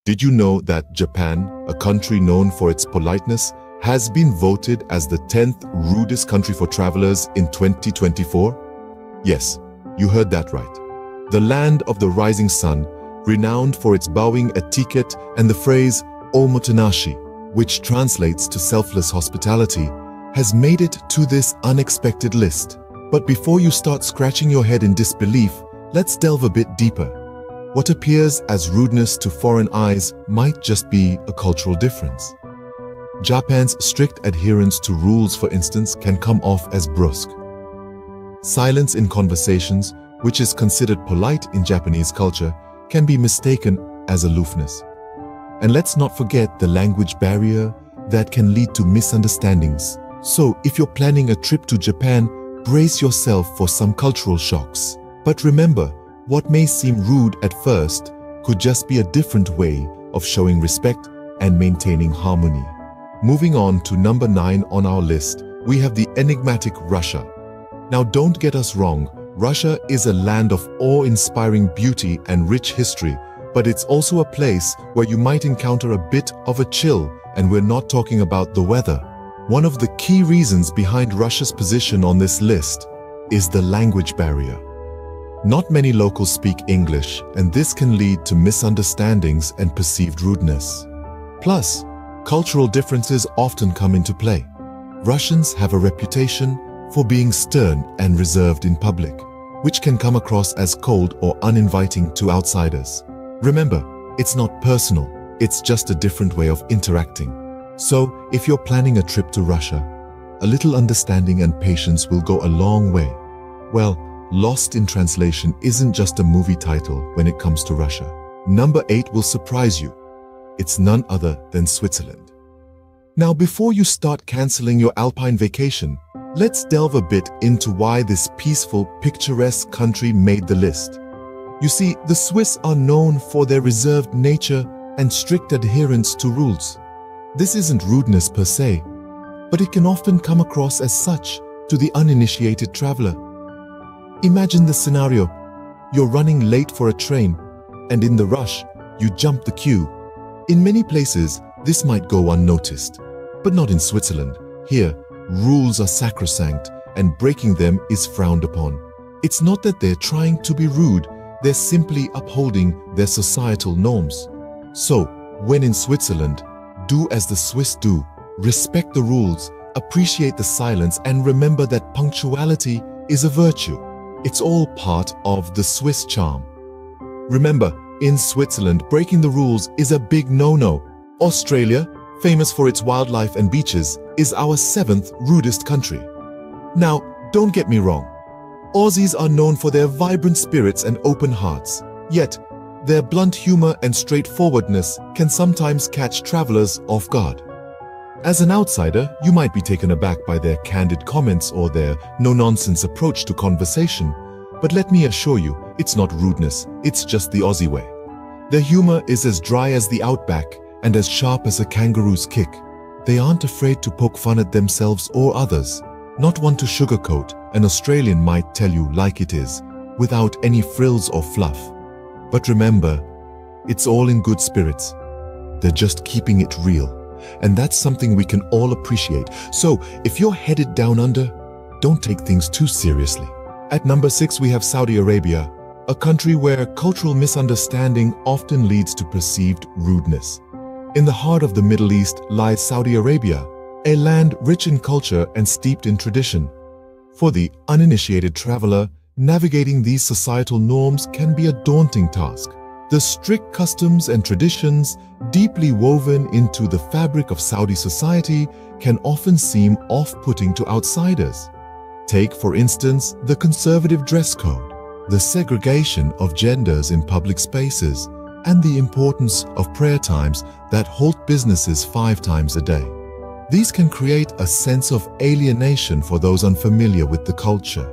Did you know that Japan, a country known for its politeness, has been voted as the 10th rudest country for travelers in 2024? Yes, you heard that right. The land of the rising sun, renowned for its bowing etiquette and the phrase omotenashi, which translates to selfless hospitality, has made it to this unexpected list. But before you start scratching your head in disbelief, let's delve a bit deeper. What appears as rudeness to foreign eyes might just be a cultural difference. Japan's strict adherence to rules, for instance, can come off as brusque. Silence in conversations, which is considered polite in Japanese culture, can be mistaken as aloofness. And let's not forget the language barrier that can lead to misunderstandings. So, if you're planning a trip to Japan, brace yourself for some cultural shocks. But remember, what may seem rude at first could just be a different way of showing respect and maintaining harmony. Moving on to number 9 on our list, we have the enigmatic Russia. Now don't get us wrong, Russia is a land of awe-inspiring beauty and rich history, but it's also a place where you might encounter a bit of a chill, and we're not talking about the weather. One of the key reasons behind Russia's position on this list is the language barrier. Not many locals speak English, and this can lead to misunderstandings and perceived rudeness. Plus, cultural differences often come into play. Russians have a reputation for being stern and reserved in public, which can come across as cold or uninviting to outsiders. Remember, it's not personal, it's just a different way of interacting. So, if you're planning a trip to Russia, a little understanding and patience will go a long way. Well, Lost in Translation isn't just a movie title when it comes to Russia. Number 8 will surprise you. It's none other than Switzerland. Now, before you start canceling your alpine vacation, let's delve a bit into why this peaceful, picturesque country made the list. You see, the Swiss are known for their reserved nature and strict adherence to rules. This isn't rudeness per se, but it can often come across as such to the uninitiated traveler. Imagine the scenario. You're running late for a train, and in the rush, you jump the queue. In many places, this might go unnoticed, but not in Switzerland. Here, rules are sacrosanct, and breaking them is frowned upon. It's not that they're trying to be rude, they're simply upholding their societal norms. So, when in Switzerland, do as the Swiss do. Respect the rules, appreciate the silence, and remember that punctuality is a virtue. It's all part of the Swiss charm. Remember, in Switzerland, breaking the rules is a big no-no. Australia, famous for its wildlife and beaches, is our 7th rudest country. Now, don't get me wrong. Aussies are known for their vibrant spirits and open hearts. Yet, their blunt humor and straightforwardness can sometimes catch travelers off guard. As an outsider, you might be taken aback by their candid comments or their no-nonsense approach to conversation. But let me assure you, it's not rudeness, it's just the Aussie way. Their humor is as dry as the outback and as sharp as a kangaroo's kick. They aren't afraid to poke fun at themselves or others, not one to sugarcoat. An Australian might tell you like it is, without any frills or fluff. But remember, it's all in good spirits. They're just keeping it real. And that's something we can all appreciate. So, if you're headed down under, don't take things too seriously. At number 6, we have Saudi Arabia, a country where cultural misunderstanding often leads to perceived rudeness. In the heart of the Middle East lies Saudi Arabia, a land rich in culture and steeped in tradition. For the uninitiated traveler, navigating these societal norms can be a daunting task. The strict customs and traditions, deeply woven into the fabric of Saudi society, can often seem off-putting to outsiders. Take, for instance, the conservative dress code, the segregation of genders in public spaces, and the importance of prayer times that halt businesses 5 times a day. These can create a sense of alienation for those unfamiliar with the culture.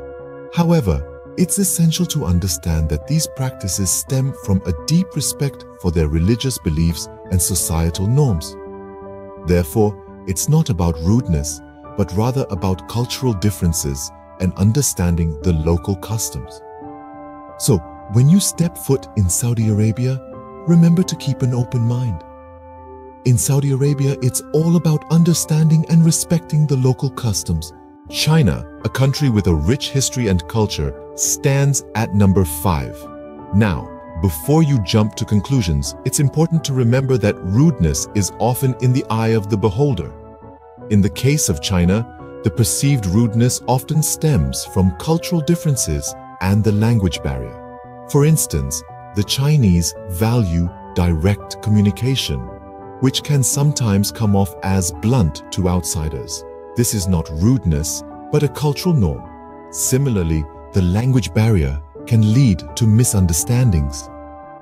However, it's essential to understand that these practices stem from a deep respect for their religious beliefs and societal norms. Therefore, it's not about rudeness, but rather about cultural differences and understanding the local customs. So, when you step foot in Saudi Arabia, remember to keep an open mind. In Saudi Arabia, it's all about understanding and respecting the local customs. China, a country with a rich history and culture, stands at number 5. Now, before you jump to conclusions, it's important to remember that rudeness is often in the eye of the beholder. In the case of China, the perceived rudeness often stems from cultural differences and the language barrier. For instance, the Chinese value direct communication, which can sometimes come off as blunt to outsiders. This is not rudeness, but a cultural norm. Similarly, the language barrier can lead to misunderstandings.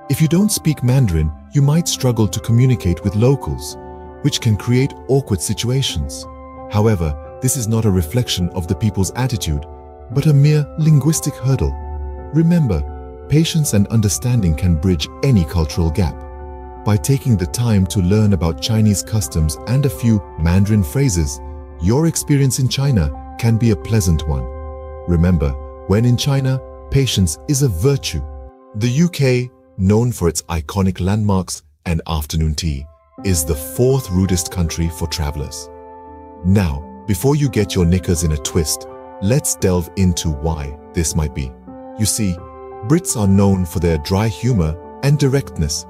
If you don't speak Mandarin, you might struggle to communicate with locals, which can create awkward situations. However, this is not a reflection of the people's attitude, but a mere linguistic hurdle. Remember, patience and understanding can bridge any cultural gap. By taking the time to learn about Chinese customs and a few Mandarin phrases, your experience in China can be a pleasant one. Remember, when in China, patience is a virtue. The UK, known for its iconic landmarks and afternoon tea, is the 4th rudest country for travelers. Now, before you get your knickers in a twist, let's delve into why this might be. You see, Brits are known for their dry humor and directness,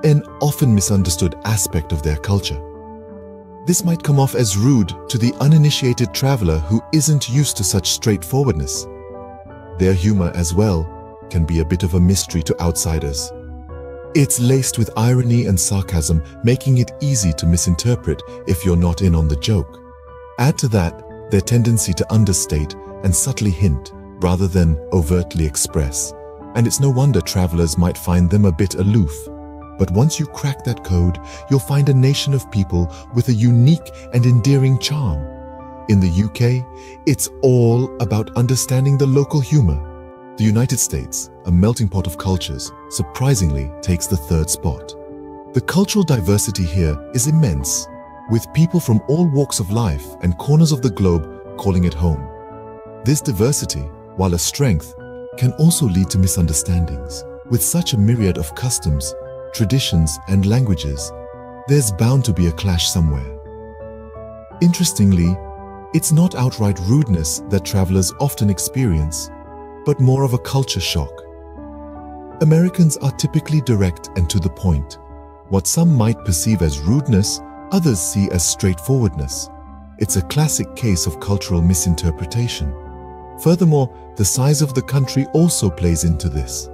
an often misunderstood aspect of their culture. This might come off as rude to the uninitiated traveler who isn't used to such straightforwardness. Their humor as well can be a bit of a mystery to outsiders. It's laced with irony and sarcasm, making it easy to misinterpret if you're not in on the joke. Add to that their tendency to understate and subtly hint rather than overtly express, and it's no wonder travelers might find them a bit aloof. But once you crack that code, you'll find a nation of people with a unique and endearing charm. In the UK, it's all about understanding the local humor. The United States, a melting pot of cultures, surprisingly takes the 3rd spot. The cultural diversity here is immense, with people from all walks of life and corners of the globe calling it home. This diversity, while a strength, can also lead to misunderstandings. With such a myriad of customs, traditions, and languages, there's bound to be a clash somewhere. Interestingly, it's not outright rudeness that travelers often experience, but more of a culture shock. Americans are typically direct and to the point. What some might perceive as rudeness, others see as straightforwardness. It's a classic case of cultural misinterpretation. Furthermore, the size of the country also plays into this.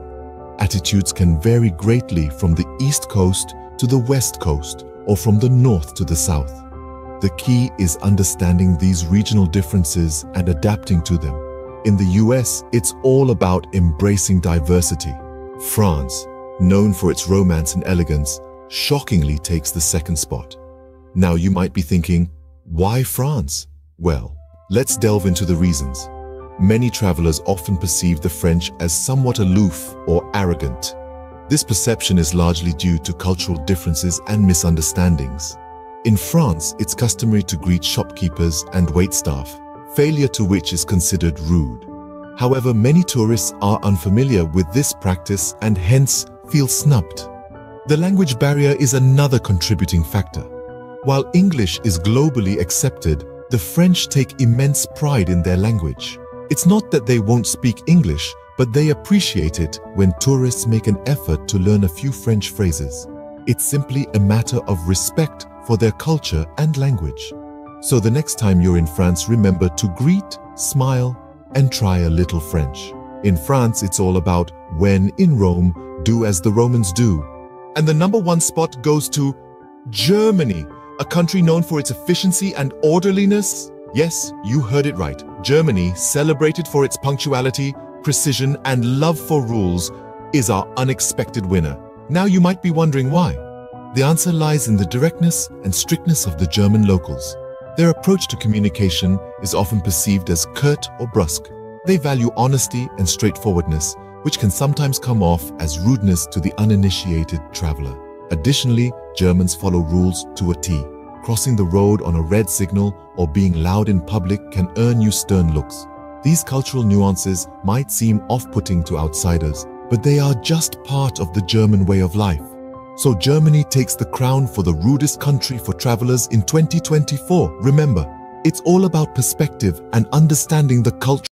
Attitudes can vary greatly from the East Coast to the West Coast, or from the North to the South. The key is understanding these regional differences and adapting to them. In the US, it's all about embracing diversity. France, known for its romance and elegance, shockingly takes the 2nd spot. Now you might be thinking, why France? Well, let's delve into the reasons. Many travelers often perceive the French as somewhat aloof or arrogant. This perception is largely due to cultural differences and misunderstandings. In France, it's customary to greet shopkeepers and waitstaff, failure to which is considered rude. However, many tourists are unfamiliar with this practice and hence feel snubbed. The language barrier is another contributing factor. While English is globally accepted, the French take immense pride in their language. It's not that they won't speak English, but they appreciate it when tourists make an effort to learn a few French phrases. It's simply a matter of respect for their culture and language. So the next time you're in France, remember to greet, smile, and try a little French. In France, it's all about when in Rome, do as the Romans do. And the number 1 spot goes to Germany, a country known for its efficiency and orderliness. Yes, you heard it right. Germany, celebrated for its punctuality, precision, and love for rules, is our unexpected winner. Now you might be wondering why. The answer lies in the directness and strictness of the German locals. Their approach to communication is often perceived as curt or brusque. They value honesty and straightforwardness, which can sometimes come off as rudeness to the uninitiated traveler. Additionally, Germans follow rules to a T. Crossing the road on a red signal or being loud in public can earn you stern looks. These cultural nuances might seem off-putting to outsiders, but they are just part of the German way of life. So Germany takes the crown for the rudest country for travelers in 2024. Remember, it's all about perspective and understanding the culture.